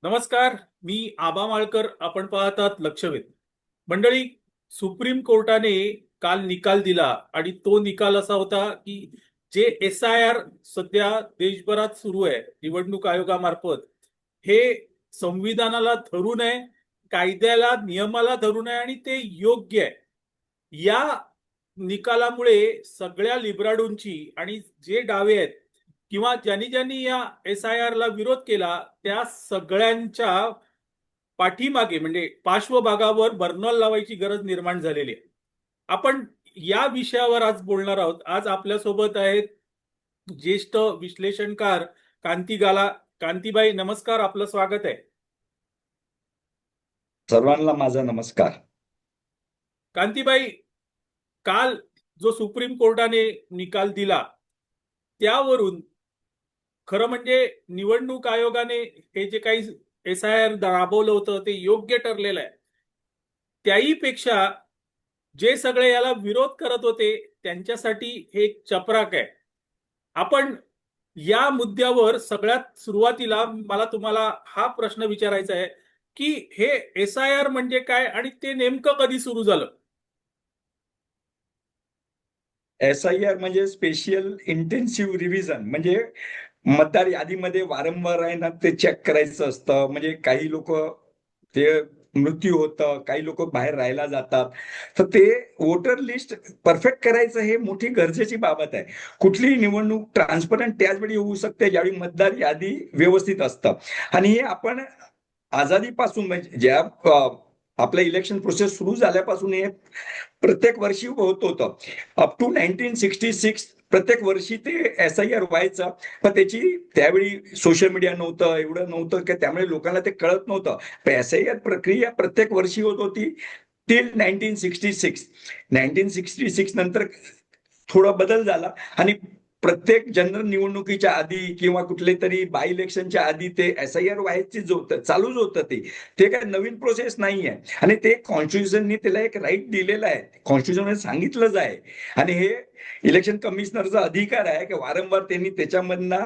नमस्कार. मी आबा माळकर. आपण पाहतात लक्षवेध. मंडळी, सुप्रीम कोर्टाने काल निकाल दिला आणि तो निकाल असा होता की जे SIR सध्या देशभरात सुरू आहे निवडणूक आयोगामार्फत, हे संविधानाला धरून आहे, कायद्याला नियमाला धरून आहे आणि ते योग्य आहे. या निकालामुळे सगळ्या लिब्राडूंची आणि जे डावे आहेत किंवा ज्यांनी ज्यांनी या SIR ला विरोध केला त्या सगळ्यांच्या पाठीमागे म्हणजे पार्श्वभागावर बर्नॉल लावायची गरज निर्माण झालेली आहे. आपण या विषयावर आज बोलणार आहोत. आज आपल्यासोबत आहेत ज्येष्ठ विश्लेषणकार कांती गाला. कांतीबाई, नमस्कार, आपलं स्वागत आहे. सर्वांना माझा नमस्कार. कांतीबाई, काल जो सुप्रीम कोर्टाने निकाल दिला त्यावरून खरं म्हणजे निवडणूक आयोगाने हे जे काही SIR राबवलं होतं ते योग्य ठरलेलं आहे. त्याही पेक्षा जे सगळे याला विरोध करत होते त्यांच्यासाठी हे एक चपराक आहे. आपण या मुद्द्यावर सगळ्यात सुरुवातीला मला तुम्हाला हा प्रश्न विचारायचा आहे की हे SIR म्हणजे काय आणि ते नेमकं कधी सुरू झालं? SIR म्हणजे स्पेशल इंटेन्सिव्ह रिव्हिजन, म्हणजे मतदार यादीमध्ये वारंवार आहे ना ते चेक करायचं असतं. म्हणजे काही लोक ते मृत्यू होतं, काही लोक बाहेर राहायला जातात, तर ते वोटर लिस्ट परफेक्ट करायचं हे मोठी गरजेची बाबत आहे. कुठलीही निवडणूक ट्रान्सपरंट त्याच वेळी होऊ शकते ज्यावेळी मतदार यादी व्यवस्थित असतं. आणि हे आपण आझादीपासून म्हणजे ज्या आपलं इलेक्शन प्रोसेस सुरू झाल्यापासून हे प्रत्येक वर्षी होत होतं. अप टू 1966 प्रत्येक वर्षी ते SIR व्हायचं. पण त्याची त्यावेळी सोशल मीडिया नव्हतं, एवढं नव्हतं की त्यामुळे लोकांना ते कळत नव्हतं. पण SIR प्रक्रिया प्रत्येक वर्षी होत होती टिल 1966. 1966 नंतर थोडा बदल झाला आणि प्रत्येक जनरल निवडणुकीच्या आधी किंवा कुठले तरी बाय इलेक्शनच्या आधी ते SIR व्हायचे चालूच होतं. ते काय नवीन प्रोसेस नाहीये आणि ते कॉन्स्टिट्यूशननी त्याला एक राईट दिलेला आहे, कॉन्स्टिट्यूशन सांगितलंच आहे. आणि हे इलेक्शन कमिशनरचा अधिकार आहे की वारंवार त्यांनी त्याच्यामधनं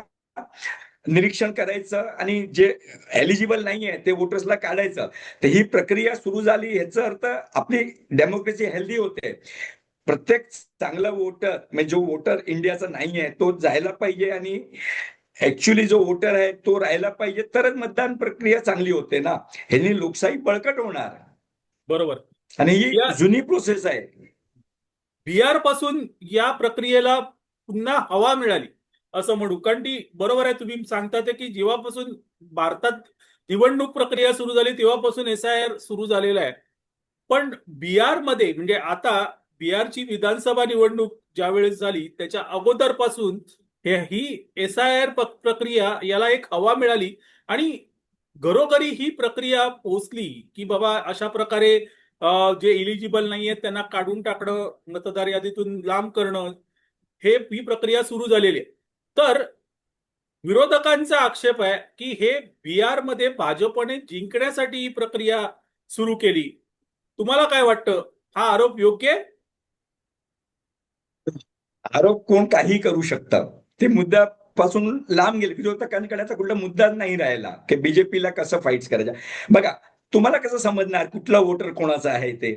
निरीक्षण करायचं आणि जे एलिजिबल नाहीये ते वोटर्सला काढायचं. तर ही प्रक्रिया सुरू झाली, याचा अर्थ आपली डेमोक्रेसी हेल्दी होते. प्रत्येक चांगला वोटर म्हणजे जो वोटर इंडियाचा नाही आहे तो जायला पाहिजे आणि ऍक्च्युली जो वोटर आहे तो राहायला पाहिजे, तरच मतदान प्रक्रिया चांगली होते ना. ह्यांनी लोकशाही बळकट होणार. बरोबर. आणि ही या जुनी प्रोसेस आहे. बिहार पासून या प्रक्रियेला पुन्हा हवा मिळाली असं म्हणू. कारण ती बरोबर आहे, तुम्ही सांगता की जेव्हापासून भारतात निवडणूक प्रक्रिया सुरू झाली तेव्हापासून SIR सुरू झालेला आहे. पण बिहारमध्ये म्हणजे आता बिहारची विधानसभा निवडणूक ज्या वेळेस झाली त्याच्या अगोदरपासून ही SIR प्रक्रिया याला एक हवा मिळाली आणि घरोघरी ही प्रक्रिया पोहोचली की बाबा अशा प्रकारे जे इलिजिबल नाहीये त्यांना काढून टाकणं, मतदार यादीतून लांब करणं, ही प्रक्रिया सुरू झालेली आहे. तर विरोधकांचा आक्षेप आहे की हे बिहारमध्ये भाजपने जिंकण्यासाठी ही प्रक्रिया सुरू केली. तुम्हाला काय वाटतं, हा आरोप योग्य आहे? आरोप कोण काही करू शकतं. ते मुद्द्यापासून लांब गेले. विरोधकांकडे कुठला मुद्दा नाही राहिला की बीजेपीला कसं फाईट करायचं. बघा, तुम्हाला कसं समजणार कुठला वोटर कोणाचा आहे ते?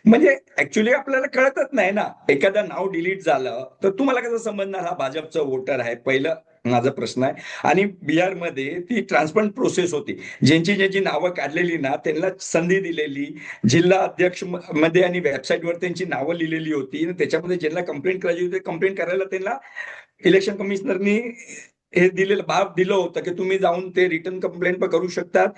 म्हणजे ऍक्च्युली आपल्याला कळतच नाही ना. एखादं नाव डिलीट झालं तर तुम्हाला कसं समजणार हा भाजपचा वोटर आहे? पहिलं माझा प्रश्न आहे. आणि बिहारमध्ये ती ट्रान्सपरंट प्रोसेस होती. ज्यांची ज्यांची नावं काढलेली ना त्यांना संधी दिलेली, जिल्हा अध्यक्ष मध्ये आणि वेबसाईटवर त्यांची नावं लिहिलेली होती. त्याच्यामध्ये ज्यांना कंप्लेंट करायची होती कंप्लेंट करायला त्यांना इलेक्शन कमिशनरनी हे दिलेलं बाब दिलं होतं की तुम्ही जाऊन ते रिटर्न कंप्लेंट पण करू शकतात,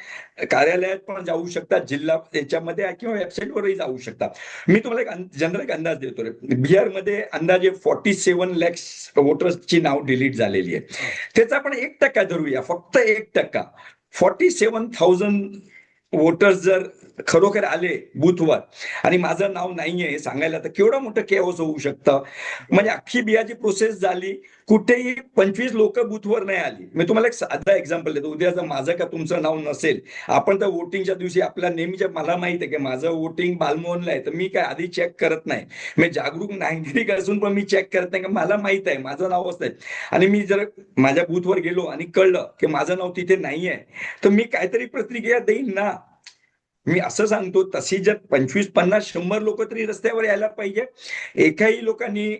कार्यालयात पण जाऊ शकतात, जिल्हा याच्यामध्ये किंवा वेबसाईटवरही जाऊ शकतात. मी तुम्हाला एक जनरल अंदाज देतो रे. बिहारमध्ये अंदाजे 47 लॅक्स वोटर्सची नाव डिलीट झालेली आहे. त्याचा आपण 1% धरूया, फक्त 1%. 47,000 वोटर्स जर खरोखर आले बूथवर आणि माझं नाव नाहीये हे सांगायला, तर केवढं मोठं केओस होऊ शकतं. म्हणजे अख्खी बिहारची प्रोसेस झाली, कुठेही 25 लोक बूथवर नाही आली. मी तुम्हाला एक साधा एक्झाम्पल देतो. उद्या जर माझं का तुमचं नाव नसेल, आपण तर वोटिंगच्या दिवशी आपल्या नेहमीच्या, मला माहिती आहे की माझं वोटिंग बालमोहनला आहे, तर मी काय आधी चेक करत नाही. मी जागरूक नागरिक असून पण मी चेक करत नाही, का मला माहित आहे माझं नाव असतंय. आणि मी जर माझ्या बूथवर गेलो आणि कळलं की माझं नाव तिथे नाहीये, तर मी काहीतरी प्रतिक्रिया देईन ना. मी असं सांगतो, तशी जर 25, 50, 100 लोक तरी रस्त्यावर यायला पाहिजे. एकाही लोकांनी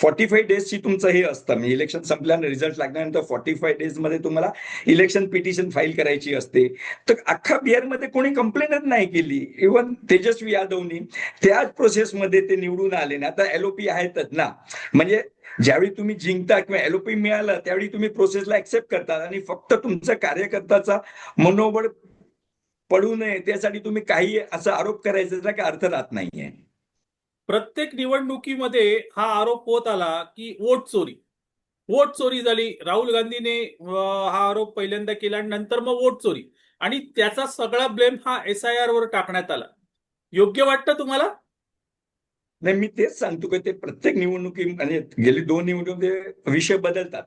45 डेजची तुमचं हे असतं, म्हणजे इलेक्शन संपल्यानंतर रिझल्ट लागल्यानंतर 45 डेज मध्ये तुम्हाला इलेक्शन पिटिशन फाईल करायची असते. तर अख्खा बिहारमध्ये कोणी कंप्लेंटच नाही केली. इव्हन तेजस्वी यादवनी त्याच प्रोसेसमध्ये ते निवडून आले ना. आता एलओपी आहेतच ना. म्हणजे ज्यावेळी तुम्ही जिंकता किंवा एलओपी मिळालं, त्यावेळी तुम्ही प्रोसेसला ऍक्सेप्ट करता आणि फक्त तुमच्या कार्यकर्त्याचा मनोबळ पडू नये त्यासाठी तुम्ही काही असा आरोप करायचा, त्याचा काही अर्थ राहत नाहीये. प्रत्येक निवडणुकीमध्ये हा आरोप होत आला की वोट चोरी झाली. राहुल गांधीने हा आरोप पहिल्यांदा केला आणि नंतर मग वोट चोरी, आणि त्याचा सगळा ब्लेम हा SIR वर टाकण्यात आला. योग्य वाटतं तुम्हाला? नाही, मी तेच सांगतो की ते प्रत्येक निवडणुकी म्हणजे गेली 2 निवडणुकीमध्ये विषय बदलतात.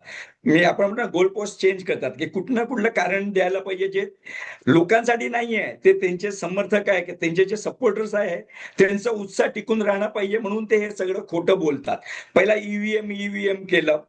आपण म्हणतो गोल पोस्ट चेंज करतात, की कुठं ना कुठलं कारण द्यायला पाहिजे जे लोकांसाठी नाहीये. ते त्यांचे समर्थक आहे की त्यांचे जे सपोर्टर्स आहे, त्यांचा उत्साह टिकून राहणं पाहिजे म्हणून ते हे सगळं खोटं बोलतात. पहिला ईव्हीएम केलं.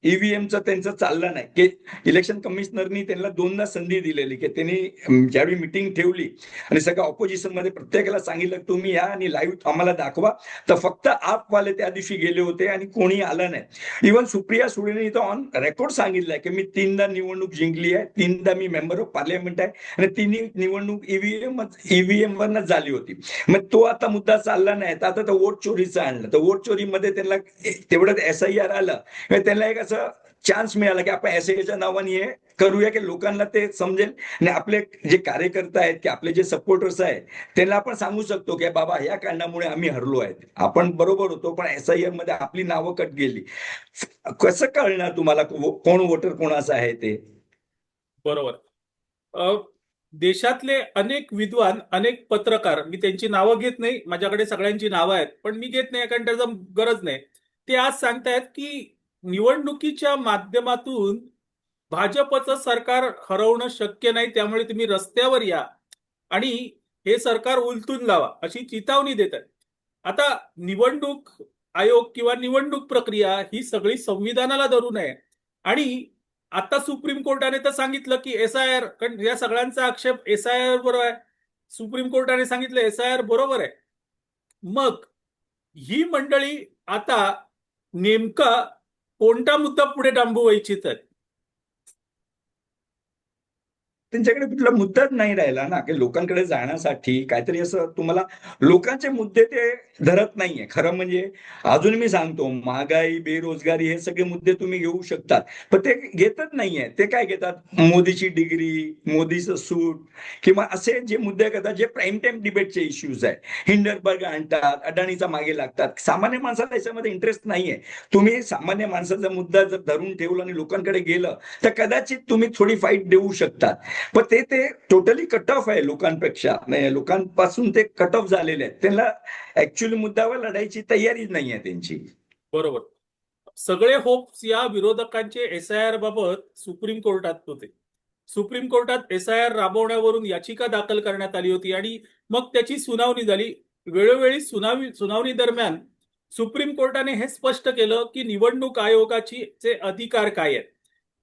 ईव्हीएमचं त्यांचं चाललं नाही, की इलेक्शन कमिशनरनी त्यांना 2दा संधी दिलेली, की त्यांनी ज्यावेळी मिटिंग ठेवली आणि सगळ्या ऑपोजिशन मध्ये प्रत्येकाला सांगितलं तुम्ही या आणि लाईव्ह आम्हाला दाखवा, तर फक्त आपवाले त्या दिवशी गेले होते आणि कोणी आलं नाही. इव्हन सुप्रिया सुळेने इथं ऑन रेकॉर्ड सांगितलंय की मी 3दा निवडणूक जिंकली आहे, 3दा मी मेंबर ऑफ पार्लियामेंट आहे आणि तिन्ही निवडणूक ईव्हीएम वरच झाली होती. मग तो आता मुद्दा चालला नाही, तर आता वोट चोरीचं आणलं. तर वोट चोरीमध्ये त्यांना तेवढंच SIR आलं, त्यांना एक असं चान्स मिळाला की आपण SIRच्या नावाने हे करूया, की लोकांना ते समजेल आणि आपले जे कार्यकर्ते आहेत की आपले जे सपोर्टर्स आहेत त्यांना आपण सांगू शकतो की बाबा या कारणामुळे आम्ही हरलो आहेत, आपण बरोबर होतो पण SIR मध्ये आपली नावं कट गेली. कसं कळणार तुम्हाला कोण वोटर कोणाचा आहे ते? बरोबर. अ, देशातले अनेक विद्वान, अनेक पत्रकार, मी त्यांची नावं घेत नाही, माझ्याकडे सगळ्यांची नावं आहेत, पण मी घेत नाही कारण त्याचा गरज नाही. ते आज सांगतायत की निवडणुकीच्या माध्यमातून भाजपचं सरकार हरवणं शक्य नाही, त्यामुळे तुम्ही रस्त्यावर या आणि हे सरकार उलटून लावा अशी चेतावणी देत आहेत. आता निवडणूक आयोग किंवा निवडणूक प्रक्रिया ही सगळी संविधानाला धरून आहे, आणि आता सुप्रीम कोर्टाने तर सांगितलं की SIR, कारण या सगळ्यांचा आक्षेप SIR बरोबर आहे, सुप्रीम कोर्टाने सांगितलं SIR बरोबर आहे. मग ही मंडळी आता नेमका कोणता मुद्दा पुढे डांबू इच्छित आहेत? त्यांच्याकडे कुठला मुद्दाच नाही राहिला ना, की लोकांकडे जाण्यासाठी काहीतरी असं तुम्हाला लोकांचे मुद्दे ते धरत नाहीये. खरं म्हणजे अजून मी सांगतो, महागाई, बेरोजगारी हे सगळे मुद्दे तुम्ही घेऊ शकतात, पण ते घेतच नाहीये. ते काय घेतात? मोदीची डिग्री, मोदीचं सूट किंवा असे जे मुद्दे करतात जे प्राईम टाइम डिबेटचे इश्यूज आहे. हिंडनबर्ग आणतात, अडाणीचा मागे लागतात. सामान्य माणसाला याच्यामध्ये इंटरेस्ट नाहीये. तुम्ही सामान्य माणसाचा मुद्दा जर धरून ठेवला आणि लोकांकडे गेलं, तर कदाचित तुम्ही थोडी फाईट देऊ शकतात. पण ते टोटली कट ऑफ आहे लोकांपेक्षा, लोकांपासून ते कट ऑफ झालेले आहेत. त्यांना ऍक्च्युअली मुद्द्यावर लढायची तयारीच नाही आहे त्यांची. बरोबर. सगळे होप्स या विरोधकांचे SIR बाबत सुप्रीम कोर्टात होते. सुप्रीम कोर्टात SIR राबवण्यावरून याचिका दाखल करण्यात आली होती आणि मग त्याची सुनावणी झाली. वेळोवेळी सुनावणी दरम्यान सुप्रीम कोर्टाने हे स्पष्ट केलं की निवडणूक आयोगाची चे अधिकार काय आहेत.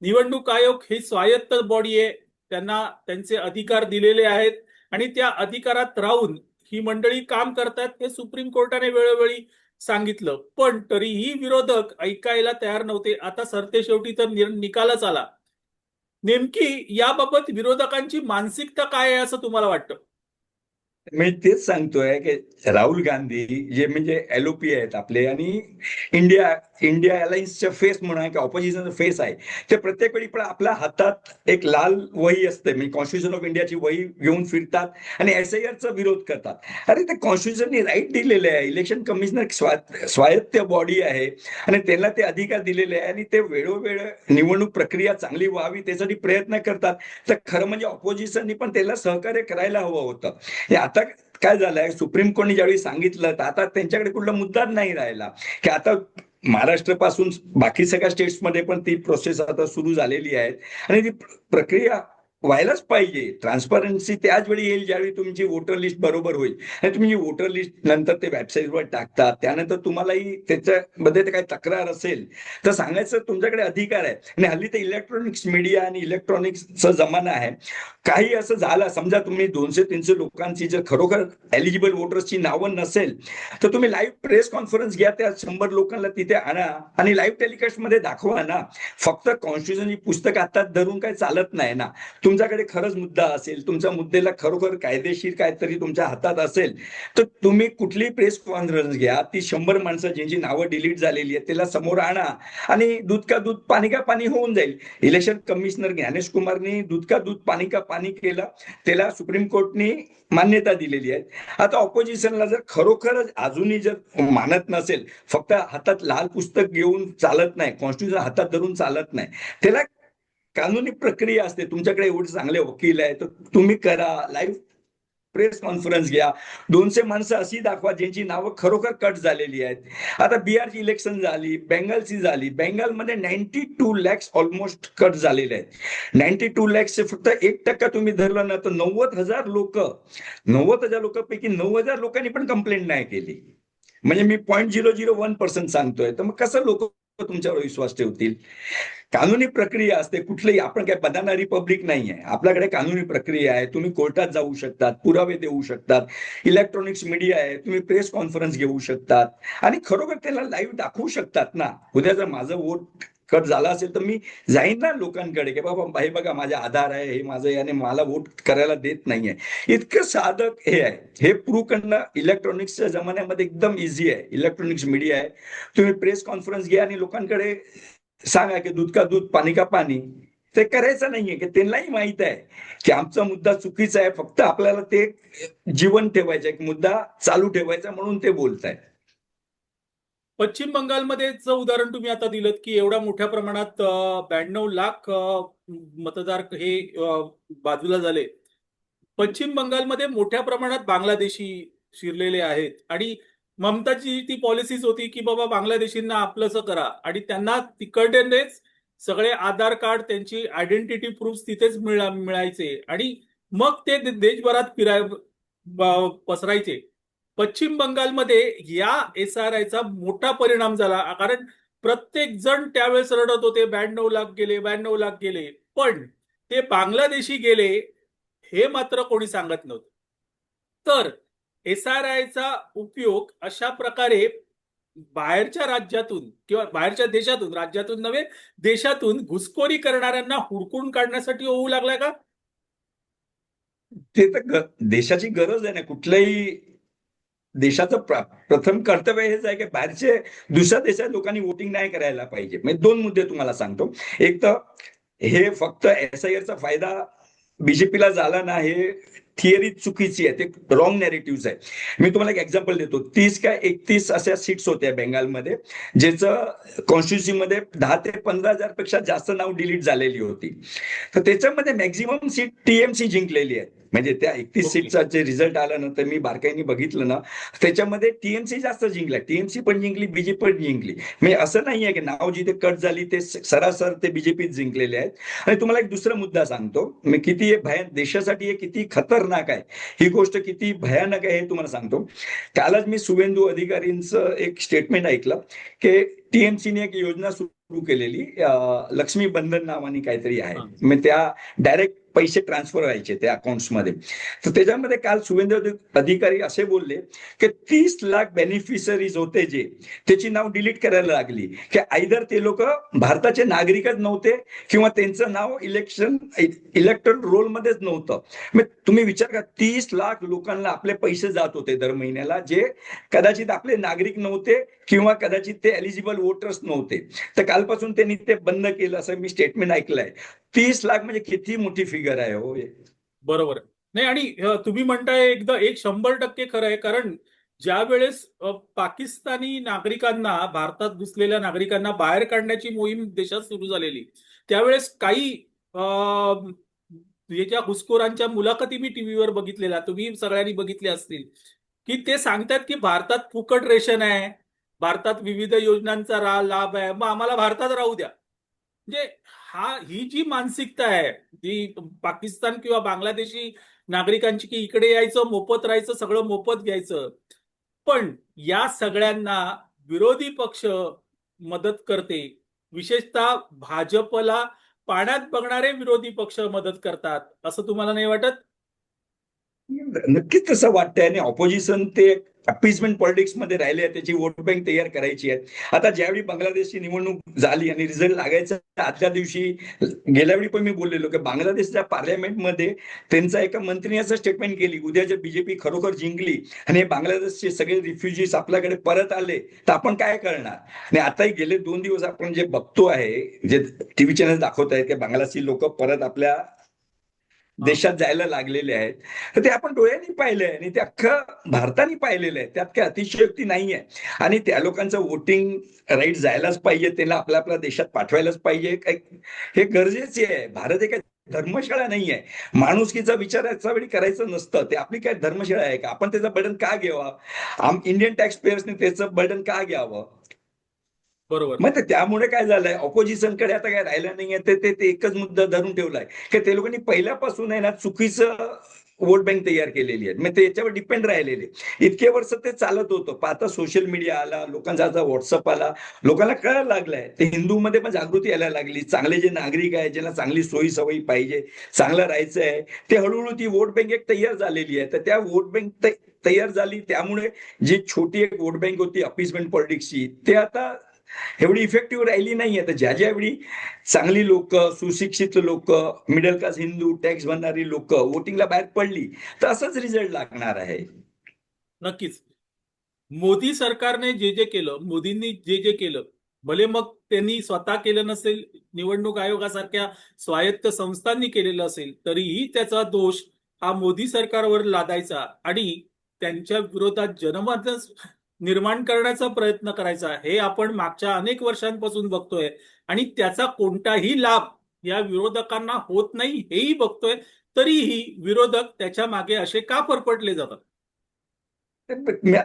निवडणूक आयोग ही स्वायत्त बॉडी आहे, त्यांना त्यांचे अधिकार दिलेले आहेत आणि त्या अधिकारात राहून ही मंडळी काम करतात हे सुप्रीम कोर्टाने वेळोवेळी सांगितलं. पण तरीही विरोधक ऐकायला तयार नव्हते. आता सरतेशेवटी तर निकालच आला. नेमकी याबाबत विरोधकांची मानसिकता काय आहे असं तुम्हाला वाटतं? मी तेच सांगतोय की राहुल गांधी जे म्हणजे एलओपी आहेत आपले आणि इंडिया इंडिया अलायन्सच्या फेस म्हणून आहे की ऑपोजिशनचा फेस आहे, ते प्रत्येक वेळी पण आपल्या हातात एक लाल वही असते, म्हणजे कॉन्स्टिट्यूशन ऑफ इंडियाची वही घेऊन फिरतात आणि एसआयआरचा विरोध करतात. अरे ते कॉन्स्टिट्यूशननी राईट दिलेले आहे, इलेक्शन कमिशनर स्वायत्त बॉडी आहे आणि त्यांना ते अधिकार दिलेले आहे आणि ते वेळोवेळ निवडणूक प्रक्रिया चांगली व्हावी त्यासाठी प्रयत्न करतात. तर खरं म्हणजे ऑपोजिशननी पण त्याला सहकार्य करायला हवं होतं. हे आता काय झालंय, सुप्रीम कोर्टने ज्यावेळी सांगितलं तर आता त्यांच्याकडे कुठला मुद्दाच नाही राहिला की आता महाराष्ट्र पासून बाकी सगळ्या स्टेट्समध्ये पण ती प्रोसेस आता सुरू झालेली आहे आणि ती प्रक्रिया व्हायलाच पाहिजे. ट्रान्सपरन्सी त्याच वेळी येईल ज्यावेळी तुमची वोटर लिस्ट बरोबर होईल आणि तुम्ही वोटर लिस्ट नंतर ते वेबसाईटवर टाकतात, त्यानंतर तुम्हालाही त्याच्यामध्ये काही तक्रार असेल तर सांगायचं तुमच्याकडे अधिकार आहे. आणि हल्ली ते इलेक्ट्रॉनिक्स मीडिया आणि इलेक्ट्रॉनिक्सचा जमाना आहे. काही असं झालं, समजा तुम्ही 200-300 लोकांची जर खरोखर एलिजिबल वोटर्सची नावं नसेल तर तुम्ही लाईव्ह प्रेस कॉन्फरन्स घ्या, त्या 100 लोकांना तिथे आणा आणि लाईव्ह टेलिकास्ट मध्ये दाखवा ना. फक्त कॉन्स्टिट्यूशनची पुस्तक हातात धरून काही चालत नाही ना. तुमच्याकडे खरंच मुद्दा असेल, तुमच्या मुद्द्याला खरोखर कायदेशीर काहीतरी तुमच्या हातात असेल तर तुम्ही कुठलीही प्रेस कॉन्फरन्स घ्या, ती 100 माणसं ज्यांची नावं डिलीट झालेली आहेत त्याला समोर आणा आणि दूध का दूध पाणी का पाणी होऊन जाईल. इलेक्शन कमिशनर ज्ञानेश कुमारनी दूध का दूध पाणी का पाणी केलं, त्याला सुप्रीम कोर्टने मान्यता दिलेली आहे. आता ऑपोजिशनला जर खरोखरच अजूनही जर मानत नसेल, फक्त हातात लाल पुस्तक घेऊन चालत नाही, कॉन्स्टिट्यूशन हातात धरून चालत नाही, त्याला कानूनी प्रक्रिया असते. तुमच्याकडे एवढे चांगले वकील आहे तर तुम्ही करा, लाईव्ह प्रेस कॉन्फरन्स घ्या, 200 माणसं अशी दाखवा ज्यांची नावं खरोखर कट झालेली आहेत. आता बिहारची इलेक्शन झाली, बेंगालची झाली, बेंगालमध्ये 92 लॅक्स ऑलमोस्ट कट झालेले आहेत. 92 लॅक्स फक्त 1% तुम्ही धरलं ना तर 90,000 लोक, 90,000 लोकांपैकी 9,000 लोकांनी पण कंप्लेंट नाही केली. म्हणजे मी 0.001% सांगतोय, तर मग कसं लोक तुमच्यावर विश्वास ठेवतील. कानूनी प्रक्रिया असते कुठलीही, आपण काय बनाना रिपब्लिक नाही आहे, आपल्याकडे कानूनी प्रक्रिया आहे. तुम्ही कोर्टात जाऊ शकतात, पुरावे देऊ शकतात, इलेक्ट्रॉनिक्स मीडिया आहे, तुम्ही प्रेस कॉन्फरन्स घेऊ शकतात आणि खरोखर त्याला लाईव्ह दाखवू शकतात ना. उद्या जर माझं वोट कट झाला असेल तर मी जाईन ना लोकांकडे की बाबा हे बघा माझा आधार आहे, हे माझं याने मला वोट करायला देत नाहीये. इतकं साधं हे आहे. हे प्रूव्ह करणं इलेक्ट्रॉनिक्सच्या जमान्यामध्ये एकदम इझी आहे. इलेक्ट्रॉनिक्स मीडिया आहे, तुम्ही प्रेस कॉन्फरन्स घ्या आणि लोकांकडे सांगा की दूध का दूध पाणी का पाणी. ते करायचं नाहीये की त्यांनाही माहित आहे की आमचा मुद्दा चुकीचा आहे, फक्त आपल्याला ते जीवन ठेवायचं आहे, मुद्दा चालू ठेवायचा म्हणून ते बोलतायत. पश्चिम बंगालमध्येच उदाहरण तुम्ही आता दिलं की एवढ्या मोठ्या प्रमाणात 92 लाख मतदार हे बाजूला झाले. पश्चिम बंगालमध्ये मोठ्या प्रमाणात बांगलादेशी शिरलेले आहेत आणि ममताची ती पॉलिसीच होती की बाबा बांगलादेशींना आपलंसं करा आणि त्यांना तिकडनेच सगळे आधार कार्ड, त्यांची आयडेंटिटी प्रूफ तिथेच मिळायचे आणि मग ते देशभरात पसरायचे. पश्चिम बंगालमध्ये या एसआरआयचा मोठा परिणाम झाला, कारण प्रत्येक जण त्यावेळेस रडत होते 92 लाख गेले, 92 लाख गेले, पण ते बांगलादेशी गेले हे मात्र कोणी सांगत नव्हतं. तर एसआरआयचा उपयोग अशा प्रकारे बाहेरच्या राज्यातून किंवा बाहेरच्या देशातून, राज्यातून नव्हे देशातून घुसखोरी करणाऱ्यांना हुडकून काढण्यासाठी होऊ लागलाय का? ते तर देशाची गरज आहे ना. कुठल्याही देशाचं प्रथम कर्तव्य हेच आहे की बाहेरचे दुसऱ्या देशात लोकांनी वोटिंग नाही करायला पाहिजे. म्हणजे 2 मुद्दे तुम्हाला सांगतो. एक तर हे फक्त एसआयआरचा फायदा बीजेपीला झाला ना, हे थिअरी चुकीची आहे, ते रॉंग नॅरेटिव्ह आहे. मी तुम्हाला एक एक्झाम्पल देतो. 30 का 31 अशा सीट्स होत्या बेंगालमध्ये, ज्याचं कॉन्स्टिट्युन्सीमध्ये 10 ते 15,000 पेक्षा जास्त नाव डिलीट झालेली होती. तर त्याच्यामध्ये मॅक्झिमम सीट टीएमसी जिंकलेली आहे. म्हणजे त्या 31 सीटचा जे रिझल्ट आला ना, तर मी बारकाईने बघितलं ना, त्याच्यामध्ये टीएमसी जास्त जिंकला, टीएमसी पण जिंकली, बीजेपी पण जिंकली. म्हणजे असं नाहीये की नाव जिथे कट झाली ते सरासर ते बीजेपीत जिंकलेले आहेत. आणि तुम्हाला एक दुसरा मुद्दा सांगतो मी, किती देशासाठी हे किती खतरनाक आहे, ही गोष्ट किती भयानक आहे हे तुम्हाला सांगतो. कालच मी शुभेंदू अधिकारींचं एक स्टेटमेंट ऐकलं की टीएमसीने एक योजना सुरू केलेली, लक्ष्मी बंधन नावाने काहीतरी आहे. मग त्या डायरेक्ट पैसे ट्रान्सफर व्हायचे त्या अकाउंट्समध्ये. तर त्याच्यामध्ये काल शुभेंद्र अधिकारी असे बोलले की 30 लाख बेनिफिशरीज होते जे, त्याची नाव डिलीट करायला लागली की आयदर ते लोक भारताचे नागरिकच नव्हते किंवा त्यांचं नाव इलेक्टोरल रोल मध्येच नव्हतं. मग तुम्ही विचार करा, 30 लाख लोकांना आपले पैसे जात होते दर महिन्याला, जे कदाचित आपले नागरिक नव्हते किंवा कदाचित ते एलिजिबल वोटर्स नव्हते. तर कालपासून त्यांनी ते बंद केलं असं मी स्टेटमेंट ऐकलंय. 30 लाख म्हणजे किती मोठी फिगर आहे हो. बरोबर आहे. नाही, आणि तुम्ही म्हणताय एकदा 100% खरं आहे. कारण ज्या वेळेस पाकिस्तानी नागरिकांना, भारतात घुसलेल्या नागरिकांना बाहेर काढण्याची मोहीम देशात सुरू झालेली, त्यावेळेस काही याच्या घुसखोरांच्या मुलाखती मी टीव्हीवर बघितलेल्या, तुम्ही सगळ्यांनी बघितल्या असतील, की ते सांगतात की भारतात फुकट रेशन आहे, भारतात विविध योजनांचा लाभ आहे, मग आम्हाला भारतात राहू द्या. म्हणजे ही जी मानसिकता आहे जी पाकिस्तान किंवा बांगलादेशी नागरिकांची, की इकडे यायचं, मोफत राहायचं, सगळं मोफत घ्यायचं. पण या सगळ्यांना विरोधी पक्ष मदत करते. विशेषतः भाजपला पाण्यात बघणारे विरोधी पक्ष मदत करतात, असं तुम्हाला नाही वाटत? नक्कीच तसं वाटतंय. आणि ऑपोजिशन ते अपीजमेंट पॉलिटिक्स मध्ये राहिले आहे, त्याची वोट बँक तयार करायची आहे. आता ज्यावेळी बांगलादेशची निवडणूक झाली आणि रिझल्ट लागायचा आदल्या दिवशी, गेल्या वेळी पण मी बोललेलो की बांगलादेशच्या पार्लमेंटमध्ये त्यांचा एका मंत्रीने असं स्टेटमेंट केली, उद्या जर बीजेपी खरोखर जिंकली आणि बांगलादेशचे सगळे रिफ्युजीज आपल्याकडे परत आले तर आपण काय करणार. आणि आताही गेले 2 दिवस आपण जे बघतो आहे, जे टीव्ही चॅनल दाखवत आहेत की बांगलादेशी लोक परत आपल्या देशात जायला लागलेले आहेत. तर ते आपण डोळ्यांनी पाहिलंय आणि ते अख्खं भारताने पाहिलेलं आहे. त्यात काय अतिशयोक्ती नाहीये. आणि त्या लोकांचं वोटिंग राईट जायलाच पाहिजे, त्यांना आपल्या आपल्या देशात पाठवायलाच पाहिजे. हे गरजेचे आहे. भारत एक धर्मशाळा नाही आहे. माणुसकीचा विचार याच्या वेळी करायचं नसतं. ते आपली काय धर्मशाळा आहे का? आपण त्याचं बर्डन का घ्यावं? इंडियन टॅक्स पेयर्सने त्याचं बर्डन का घ्यावं? बरोबर. मग त्यामुळे काय झालंय, ऑपोजिशनकडे आता काय राहिलं नाहीये. ते एकच मुद्दा धरून ठेवलाय की ते लोकांनी पहिल्यापासून आहे ना चुकीचं वोट बँक तयार केलेली आहे. मग ते याच्यावर डिपेंड राहिलेले इतके वर्ष ते चालत होतं. पण आता सोशल मीडिया आला, लोकांचा आता व्हॉट्सअप आला, लोकांना कळायला लागलंय. ते हिंदूमध्ये पण जागृती यायला लागली. चांगले जे नागरिक आहेत, ज्यांना चांगली सोयी सवयी पाहिजे, चांगलं राहायचं आहे, ते हळूहळू ती वोट बँक एक तयार झालेली आहे. तर त्या वोट बँक तयार झाली, त्यामुळे जी छोटी एक वोट बँक होती अपीसमेंट पॉलिटिक्सची, ते आता एवढी इफेक्टिव्ह राहिली नाहीये. तर ज्यावेळी चांगली लोक, सुशिक्षित लोक, मिडल क्लास हिंदू, टॅक्स भरणारी लोक वोटिंगला बाहेर पडली तर असंच रिझल्ट लागणार आहे. नक्कीच. मोदी सरकारने जे जे केलं, मोदींनी जे जे केलं, भले मग त्यांनी स्वतः केलं नसेल, निवडणूक आयोगासारख्या स्वायत्त संस्थांनी केलेलं असेल, तरीही त्याचा दोष हा मोदी सरकारवर लादायचा आणि त्यांच्या विरोधात जनमत निर्माण करण्याचा प्रयत्न करायचा, हे आपण मागच्या अनेक वर्षांपासून बघतोय. आणि त्याचा कोणताही लाभ या विरोधकांना होत नाही हेही बघतोय. तरीही विरोधक त्याच्या मागे असे का परपटले जातात?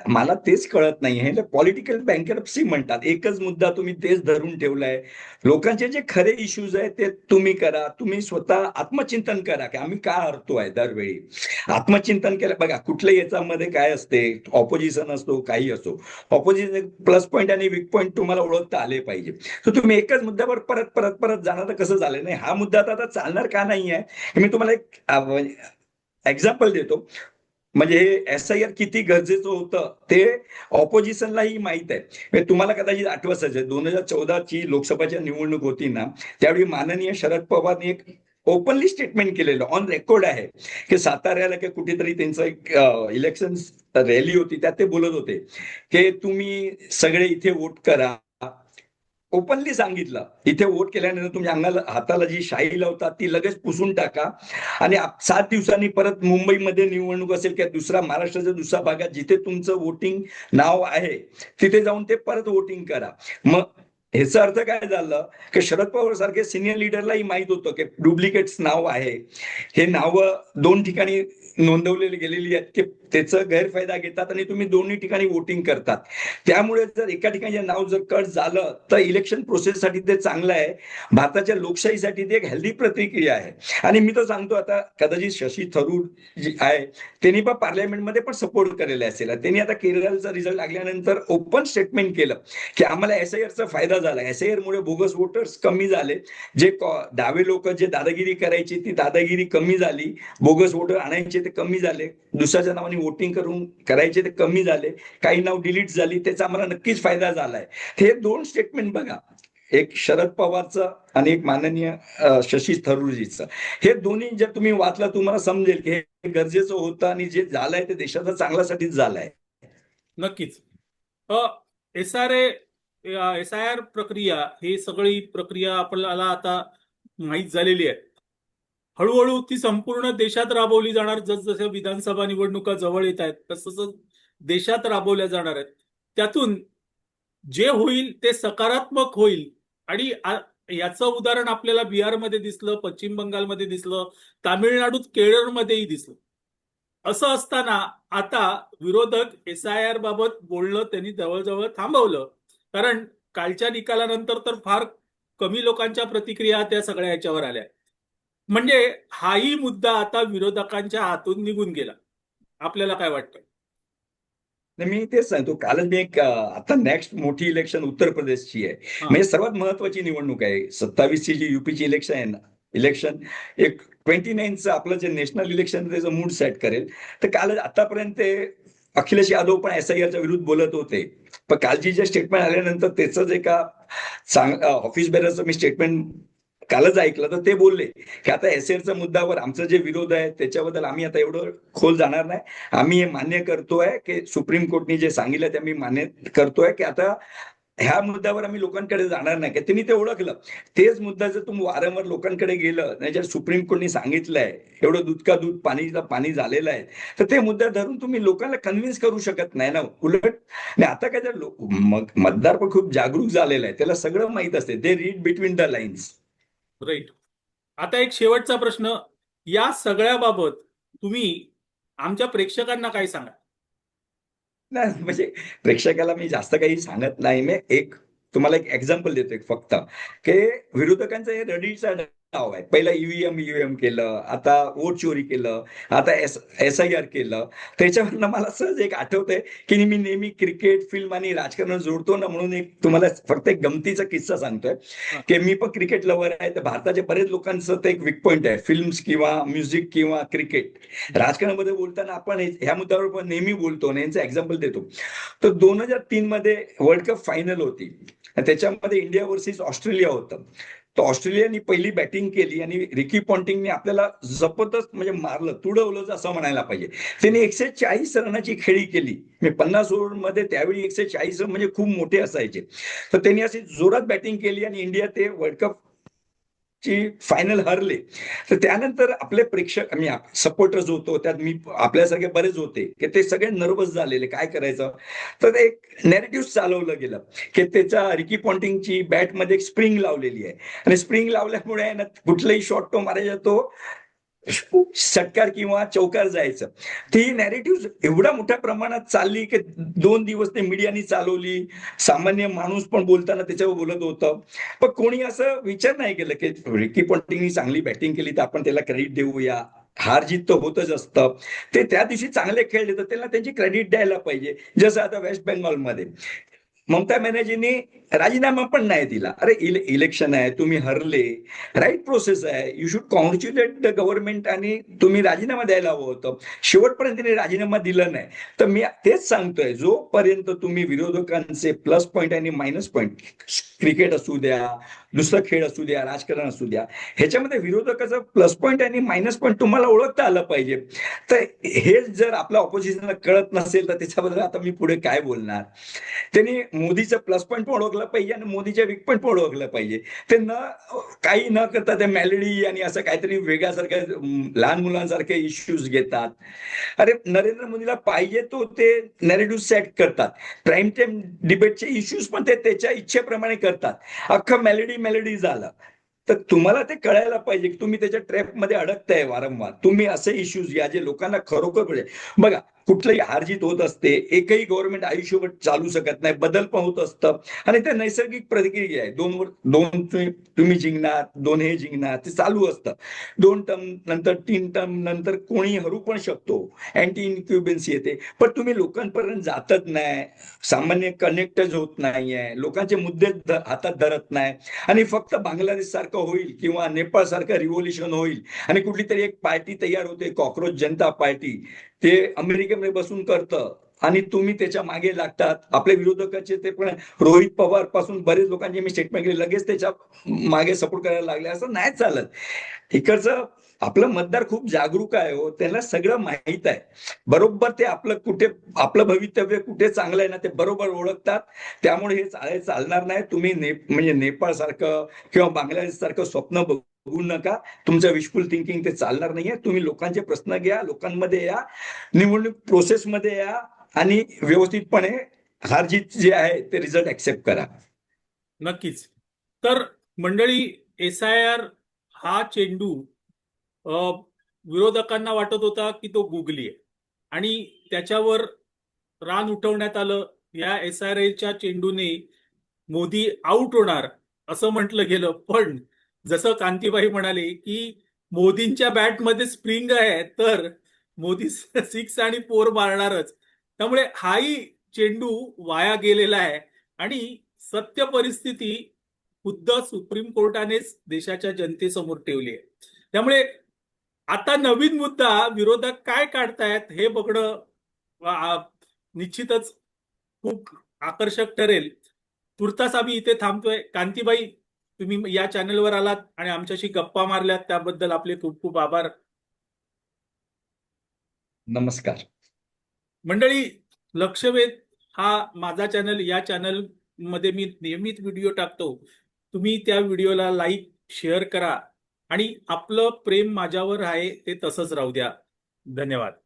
मला तेच कळत नाही. हे पॉलिटिकल बँकरप्सी म्हणतात. एकच मुद्दा तुम्ही तेच धरून ठेवलाय. लोकांचे जे खरे इश्यूज आहेत ते तुम्ही करा. तुम्ही स्वतः आत्मचिंतन करा की आम्ही का हरतोय दरवेळी. आत्मचिंतन केलं बघा. कुठल्याही याच्यामध्ये काय असते, ऑपोजिशन असतो, काही असो, ऑपोजिशन प्लस पॉईंट आणि वीक पॉईंट तुम्हाला ओळखता आले पाहिजे. तर तुम्ही एकच मुद्द्यावर परत परत परत जाणार तर कसं झालं नाही. हा मुद्दा आता चालणार का नाहीये, मी तुम्हाला एक एक्झाम्पल देतो. म्हणजे हे SIR किती गरजेचं होतं ते ऑपोजिशनलाही माहित आहे. म्हणजे तुम्हाला कदाचित आठवत असेल, 2014ची लोकसभाच्या निवडणूक होती ना, त्यावेळी माननीय शरद पवारने एक ओपनली स्टेटमेंट केलेलं, ऑन रेकॉर्ड आहे, की साताऱ्याला की कुठेतरी त्यांचं एक इलेक्शन रॅली होती, त्यात ते बोलत होते की तुम्ही सगळे इथे वोट करा. ओपनली सांगितलं, इथे वोट केल्यानंतर तुम्ही अंगाला हाताला जी शाई लावतात ती लगेच पुसून टाका आणि 7 दिवसांनी परत मुंबईमध्ये निवडणूक असेल किंवा दुसरा महाराष्ट्राच्या दुसऱ्या भागात जिथे तुमचं वोटिंग नाव आहे तिथे जाऊन ते परत वोटिंग करा. मग ह्याचा अर्थ काय झालं की शरद पवार सारखे सिनियर लिडरलाही माहित होतं की डुप्लिकेट्स नाव आहे. हे नाव 2 ठिकाणी नोंदवलेली गेलेली आहेत की त्याचा गैरफायदा घेतात आणि तुम्ही दोन्ही ठिकाणी वोटिंग करतात. त्यामुळे जर एका ठिकाणी नाव जर कट झालं तर इलेक्शन प्रोसेससाठी ते चांगलं आहे. भारताच्या लोकशाहीसाठी ती एक हेल्दी प्रतिक्रिया आहे. आणि मी तर सांगतो आता कदाचित शशी थरूर जी आहे त्यांनी पण पार्लमेंटमध्ये पण सपोर्ट केलेला असेल. त्यांनी आता केरळचा रिझल्ट लागल्यानंतर ओपन स्टेटमेंट केलं की आम्हाला एसआयआरचा फायदा झाला. एसआयआरमुळे बोगस वोटर्स कमी झाले. जे डावे लोक जे दादागिरी करायची ती दादागिरी कमी झाली. बोगस वोटर आणायचे ते कमी झाले. दुसऱ्याच्या नावाने वोटिंग करायचे ते कमी झाले. काही नाव डिलीट झाली. त्याचा आम्हाला नक्कीच फायदा झालाय. हे दोन स्टेटमेंट बघा, एक शरद पवारचं आणि एक माननीय शशी थरूरजीचं. हे दोन्ही जर तुम्ही वाचला तुम्हाला समजेल की हे गरजेचं होतं आणि जे झालंय ते देशाच्या चांगल्यासाठीच झालंय. नक्कीच. एस आय आर प्रक्रिया, ही सगळी प्रक्रिया आपल्याला आता माहीत झालेली आहे. हळूहळू ती संपूर्ण देशात राबवली जाणार. जसजशा विधानसभा निवडणुका जवळ येत आहेत तसं देशात राबवल्या जाणार आहेत. त्यातून जे होईल ते सकारात्मक होईल. आणि याचं उदाहरण आपल्याला बिहारमध्ये दिसलं, पश्चिम बंगालमध्ये दिसलं, तामिळनाडूत, केरळमध्येही दिसलं. असं असताना आता विरोधक एसआयआर बाबत बोलणं त्यांनी जवळजवळ थांबवलं. कारण कालच्या निकालानंतर तर फार कमी लोकांच्या प्रतिक्रिया त्या सगळ्या याच्यावर आल्या. म्हणजे हाही मुद्दा आता विरोधकांच्या हातून निघून गेला. आपल्याला काय वाटतं? मी तेच सांगतो. कालच मी एक आता नेक्स्ट मोठी इलेक्शन उत्तर प्रदेशची आहे. म्हणजे सर्वात महत्वाची निवडणूक आहे. 27ची जी युपीची इलेक्शन आहे ना, इलेक्शन एक 29चं आपलं जे नॅशनल इलेक्शन त्याचं मूड सेट करेल. तर काल आतापर्यंत अखिलेश यादव पण एसआयआरच्या विरुद्ध बोलत होते. पण कालची जे स्टेटमेंट आल्यानंतर त्याचं जे का ऑफिस बेररचं मी स्टेटमेंट कालच ऐकलं तर ते बोलले की आता एसआयआरच्या मुद्द्यावर आमचा जे विरोध आहे त्याच्याबद्दल आम्ही आता एवढं खोल जाणार नाही. आम्ही हे मान्य करतोय की सुप्रीम कोर्टने जे सांगितलं ते आम्ही मान्य करतोय की आता ह्या मुद्द्यावर आम्ही लोकांकडे जाणार नाही. त्यांनी ते ओळखलं. तेच मुद्दा जर तुम्ही वारंवार लोकांकडे गेलं नाही, जर सुप्रीम कोर्टने सांगितलंय एवढं दूध का दूध पाणीचं पाणी झालेलं आहे, तर ते मुद्दा धरून तुम्ही लोकांना कन्व्हिन्स करू शकत नाही ना. उलट आणि आता काय जर मतदार पण खूप जागरूक झालेला आहे. त्याला सगळं माहित असते. They read between the lines. Right. आता एक शेवटचा प्रश्न. या सगळ्याबाबत तुम्ही आमच्या प्रेक्षकांना काय सांगा? नाही म्हणजे प्रेक्षकाला मी जास्त काही सांगत नाही. मी तुम्हाला एक एक्झाम्पल देतो एक फक्त, की विरोधकांचं हे रडीचा डाव आहे. पहिला ईव्हीएम केलं, आता वोट चोरी केलं, आता एसआयआर केलं. त्याच्यावरनं मला सहज एक आठवतंय की मी नेहमी क्रिकेट, फिल्म आणि राजकारण जोडतो ना, म्हणून एक तुम्हाला फक्त एक गमतीचा किस्सा सांगतोय की मी पण क्रिकेट लवर आहे. तर भारताच्या बरेच लोकांचं ते एक वीक पॉइंट आहे, फिल्म्स किंवा म्युझिक किंवा क्रिकेट. राजकारणामध्ये बोलताना आपण ह्या मुद्द्यावर पण नेहमी बोलतो आणि यांचं एक्झाम्पल देतो. तर 2003 मध्ये वर्ल्ड कप फायनल होती. त्याच्यामध्ये इंडिया वर्सेस ऑस्ट्रेलिया होतं. तर ऑस्ट्रेलियाने पहिली बॅटिंग केली आणि रिकी पॉन्टिंगने आपल्याला जबरदस्त म्हणजे मारलं, तुडवलं असं म्हणायला पाहिजे. त्याने 140 रनाची खेळी केली. 50 ओव्हरमध्ये त्यावेळी 140 रन म्हणजे खूप मोठे असायचे. तर त्यांनी अशी जोरात बॅटिंग केली आणि इंडिया ते वर्ल्ड कप ची फायनल हरले. तर त्यानंतर आपले प्रेक्षक आम्ही सपोर्टर्स होतो, त्यात मी आपल्यासारखे बरेच होते की ते सगळे नर्वस झालेले, काय करायचं. तर एक नॅरेटिव्ह चालवलं गेलं की त्याच्या रिकी पॉन्टिंगची बॅटमध्ये एक स्प्रिंग लावलेली आहे आणि स्प्रिंग लावल्यामुळे ना कुठलाही शॉट तो मारायचा तो षटकार किंवा चौकार जायचं. ती नॅरेटिव्ह एवढ्या मोठ्या प्रमाणात चालली की 2 दिवस ते मीडियानी चालवली. सामान्य माणूस पण बोलताना त्याच्यावर बोलत होतं. पण कोणी असं विचार नाही केलं की रिकी पॉन्टिंगनी चांगली बॅटिंग केली तर आपण त्याला क्रेडिट देऊया. हार जीत तर होतच असतं. ते त्या दिवशी चांगले खेळले तर त्याला त्यांची क्रेडिट द्यायला पाहिजे. जसं आता वेस्ट बेंगॉलमध्ये ममता बॅनर्जींनी राजीनामा पण नाही दिला. अरे इलेक्शन आहे, तुम्ही हरले, राईट प्रोसेस आहे, you should congratulate the government आणि तुम्ही राजीनामा द्यायला हवं होतं. शेवटपर्यंत त्यांनी राजीनामा दिला नाही. तर मी तेच सांगतोय, जोपर्यंत तुम्ही विरोधकांचे प्लस पॉईंट आणि मायनस पॉईंट, क्रिकेट असू द्या, दुसरं खेळ असू द्या, राजकारण असू द्या, ह्याच्यामध्ये विरोधकाचा प्लस पॉईंट आणि मायनस पॉईंट तुम्हाला ओळखता आलं पाहिजे. तर हे जर आपल्या ऑपोजिशनला कळत नसेल तर त्याच्याबद्दल आता मी पुढे काय बोलणार. त्यांनी मोदीचं प्लस पॉईंट पण ओळखलं पाहिजे आणि मोदीच्या वीक पॉईंट पण ओळखलं पाहिजे. ते काही न करता ते मेलडी आणि असं काहीतरी वेगळ्यासारखं लहान मुलांसारखे इश्यूज घेतात. अरे नरेंद्र मोदीला पाहिजे तो ते नॅरेटिव्ह सेट करतात. प्राईम टाइम डिबेटचे इश्यूज पण ते त्याच्या इच्छेप्रमाणे करतात. अख्खं मेलडी झालं. तर तुम्हाला ते कळायला पाहिजे की तुम्ही त्याच्या ट्रॅपमध्ये अडकताय वारंवार. तुम्ही असे इश्यूज या जे लोकांना खरोखर म्हणजे बघा, कुठलंही हारजीत होत असते, एकही गव्हर्नमेंट आयुष्यभर चालू शकत नाही, बदल पण होत असतं आणि ते नैसर्गिक प्रतिक्रिया आहे. दोन तुम्ही जिंकणार, दोन हे जिंकणार, ते चालू असतं. 2 टर्म नंतर 3 टर्म नंतर कोणी हरू पण शकतो, अँटी इन्क्युबन्सी येते, पण तुम्ही लोकांपर्यंत जातच नाही, सामान्य कनेक्टच होत नाहीये, लोकांचे मुद्दे हातात धरत नाही आणि फक्त बांगलादेश सारखं होईल किंवा नेपाळ सारखं रिव्होल्युशन होईल आणि कुठली तरी एक पार्टी तयार होते, कॉक्रोच जनता पार्टी, ते अमेरिकेमध्ये बसून करतं आणि तुम्ही त्याच्या मागे लागतात. आपल्या विरोधकाचे ते पण रोहित पवार पासून बरेच लोकांचे मी स्टेटमेंट केले, लगेच त्याच्या मागे सपोर्ट करायला लागले. असं नाही चालत. इकडचं आपलं मतदार खूप जागरूक आहे हो, त्याला सगळं माहित आहे. बरोबर ते आपलं भवितव्य कुठे चांगलं आहे ना ते बरोबर ओळखतात. त्यामुळे हे चालणार नाही. तुम्ही म्हणजे नेपाळ सारखं किंवा बांगलादेश सारखं स्वप्न बघू नका. तुमचं विशफुल थिंकिंग ते चालणार नाहीये. तुम्ही लोकांचे प्रश्न घ्या, लोकांमध्ये या, निवडणूक प्रोसेसमध्ये या आणि व्यवस्थितपणे हार जीत जे आहे ते रिझल्ट ऍक्सेप्ट करा. नक्कीच. तर मंडळी, SIR हा चेंडू विरोधकांना वाटत होता की तो गुगली आहे आणि त्याच्यावर रान उठवण्यात आलं. या SIRच्या चेंडूने मोदी आउट होणार असं म्हटलं गेलं, पण जसं कांतीबाई म्हणाले की मोदींच्या बॅटमध्ये स्प्रिंग आहे, तर मोदी 6 आणि 4 मारणारच. त्यामुळे हाही चेंडू वाया गेलेला आहे आणि सत्य परिस्थिती खुद्द सुप्रीम कोर्टानेच देशाच्या जनतेसमोर ठेवली आहे. त्यामुळे आता नवीन मुद्दा विरोधक काय काढतायत हे बघणं निश्चितच खूप आकर्षक ठरेल. तुर्तास आम्ही इथे थांबतोय. कांतीबाई, तुम्ही या चॅनलवर आलात आणि आमच्याशी गप्पा मारल्यात, त्याबद्दल आपले खूप खूप आभार. नमस्कार. मंडळी, लक्षवेध हा माझा चॅनल, या चॅनल मध्ये मी नियमित व्हिडिओ टाकतो. तुम्ही त्या व्हिडिओला लाईक, शेअर करा आणि आपलं प्रेम माझ्यावर आहे ते तसंच राहू द्या. धन्यवाद.